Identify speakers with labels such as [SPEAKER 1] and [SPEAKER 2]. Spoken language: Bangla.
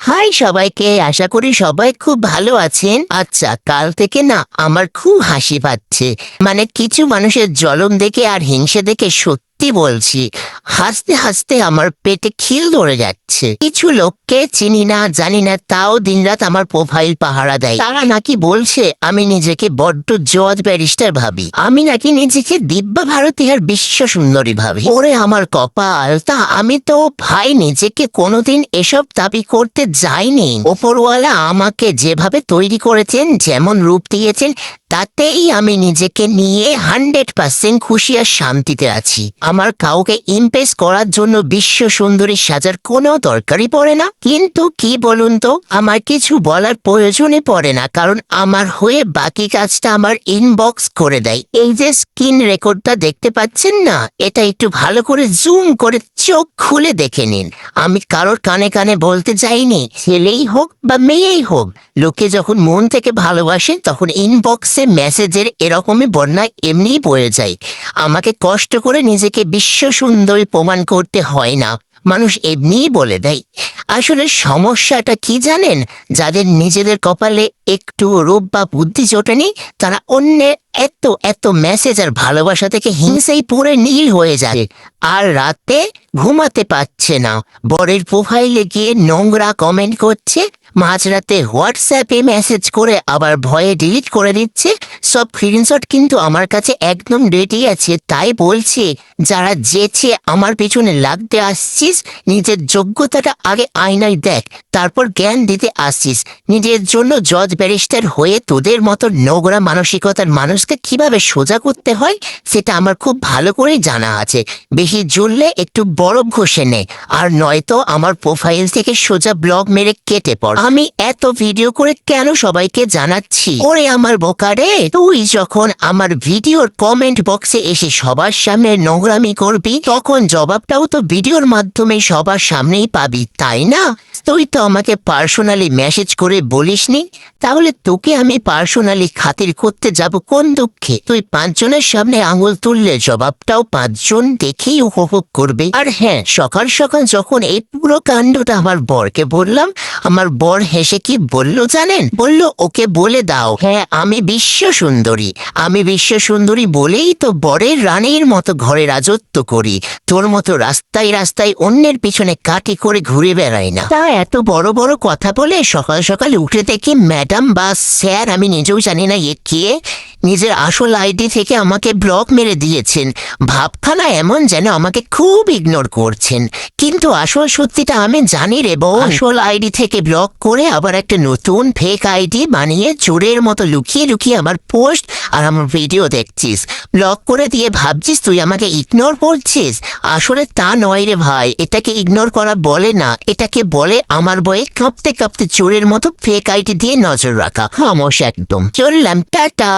[SPEAKER 1] হাই সবাইকে, আশা করি সবাই খুব ভালো আছেন। আচ্ছা, কাল থেকে না আমার খুব হাসি পাচ্ছে। মানে কিছু মানুষের জ্বলন দেখে আর হিংসে দেখে সত্যি বলছি, হাসতে হাসতে আমার পেটে খিল ধরে যাচ্ছে। কিছু লোককে চিনি না জানি না, তাও দিনরাত আমার প্রোফাইল পাহারা দেয়। তারা নাকি বলছে আমি নিজেকে বড্ড জজ ব্যারিস্টার ভাবি, আমি নাকি নিজেকে দিব্যা ভারতী আর বিশ্ব সুন্দরী ভাবি। ওরে আমার কপাল! তা আমি তো ভাই নিজেকে কোনোদিন এসব দাবি করতে যাইনি। ওপরওয়ালা আমাকে যেভাবে তৈরি করেছেন, যেমন রূপ দিয়েছেন, তাতেই আমি নিজেকে নিয়ে 100% খুশি আর শান্তিতে আছি। আমার কাউকে ইমপ্রেস করার জন্য বিশ্ব সুন্দরী সাজার কোনো দরকারই পড়ে না। কিন্তু কি বলুন তো, আমার কিছু বলার প্রয়োজনই পড়ে না, কারণ আমার হয়ে বাকি কাজটা আমার ইনবক্স করে দেয়। এই যে স্ক্রিন রেকর্ডটা দেখতে পাচ্ছেন না, এটা একটু ভালো করে জুম করে চোখ খুলে দেখে নিন। আমি কারোর কানে কানে বলতে যাইনি। ছেলেই হোক বা মেয়েই হোক, লোকে যখন মন থেকে ভালোবাসে তখন ইনবক্সে মেসেজের এরকমই বন্যায় এমনিই বয়ে যায়। আমাকে কষ্ট করে নিজেকে বিশ্ব সুন্দরী প্রমাণ করতে হয় না, মানুষ এমনিই বলে দেয়। আসলে সমস্যাটা কি জানেন? যাদের নিজেদের কপালে একটু রূপ বা বুদ্ধি জোটেনি, তারা অন্যের এত এত মেসেজ আর ভালোবাসা থেকে হিংসেই পুরো নীল হয়ে যায়, আর রাতে ঘুমাতে পারছে না। বরের প্রোফাইলে গিয়ে নোংরা কমেন্ট করছে, মাঝরাতে হোয়াটসঅ্যাপে মেসেজ করে আবার ভয়ে ডিলিট করে দিচ্ছে। সব স্ক্রিনশট কিন্তু আমার কাছে একদম রেডি আছে। তাই বলছি, যারা যেচে আমার পিছনে লাগতে আসছিস, নিজের যোগ্যতাটা আগে আয়নায় দেখ, তারপর জ্ঞান দিতে আসছিস। নিজের জন্য জজ ব্যারিস্টার হয়ে তোদের মতো নোংরা মানসিকতার মানুষকে কিভাবে সোজা করতে হয় সেটা আমার খুব ভালো করেই জানা আছে। বেশি জ্বললে একটু বরফ ঘষে নে, আর নয়তো আমার প্রোফাইল থেকে সোজা ব্লক মেরে কেটে পড়। আমি এত ভিডিও করে কেন সবাইকে জানাচ্ছি? ওরে আমার বোকারে, তুই যখন আমার ভিডিওর কমেন্ট বক্সে এসে সবার সামনে নোংরামি করবি, তখন জবাবটাও তো ভিডিওর মাধ্যমে সবার সামনেই পাবি, তাই না? তুই তো আমাকে পার্সোনালি মেসেজ করে বলিসনি, তাহলে তোকে আমি পার্সোনালি খাতির করতে যাব কোন দুঃখে? তুই 5 জনের সামনে আঙুল তুললে জবাবটাও 5 জন দেখেই উপভোগ করবে। আর হ্যাঁ, সকাল সকাল যখন এই পুরো কাণ্ডটা আমার বরকে বললাম, আমার বর হেসে কি বলল জানেন? বলল, ওকে বলে দাও হ্যাঁ আমি বিশ্ব সুন্দরী। আমি বিশ্ব সুন্দরী বলেই তো বরের রানীর মতো ঘরে রাজত্ব করি, তোর মতো রাস্তায় রাস্তায় অন্যের পিছনে কাটি করে ঘুরে বেড়াই না। তা এত বড় বড় কথা বলে সকাল সকাল উঠে দেখি ম্যাডাম বা স্যার, আমি নিজেও জানি না এ কে, নিজের আসল আইডি থেকে আমাকে ব্লক মেরে দিয়েছেন। ভাবখানা এমন যেন আমাকে খুব ইগনোর করছেন, কিন্তু আসল সত্যিটা আমি জানি রে বউ। আসল আইডি থেকে ব্লক করে আবার একটা নতুন ফেক আইডি বানিয়ে চোরের মতো লুকিয়ে লুকিয়ে আমার পোস্ট আর আমার ভিডিও দেখছিস। ব্লক করে দিয়ে ভাবছিস তুই আমাকে ইগনোর করছিস। আসলে তা নয় রে ভাই, এটাকে ইগনোর করা বলে না, এটাকে বলে আমার বয়ে কাঁপতে কাঁপতে চোরের মতো ফেক আইডি দিয়ে নজর রাখা। খামোশ একদম। চললাম, টাটা।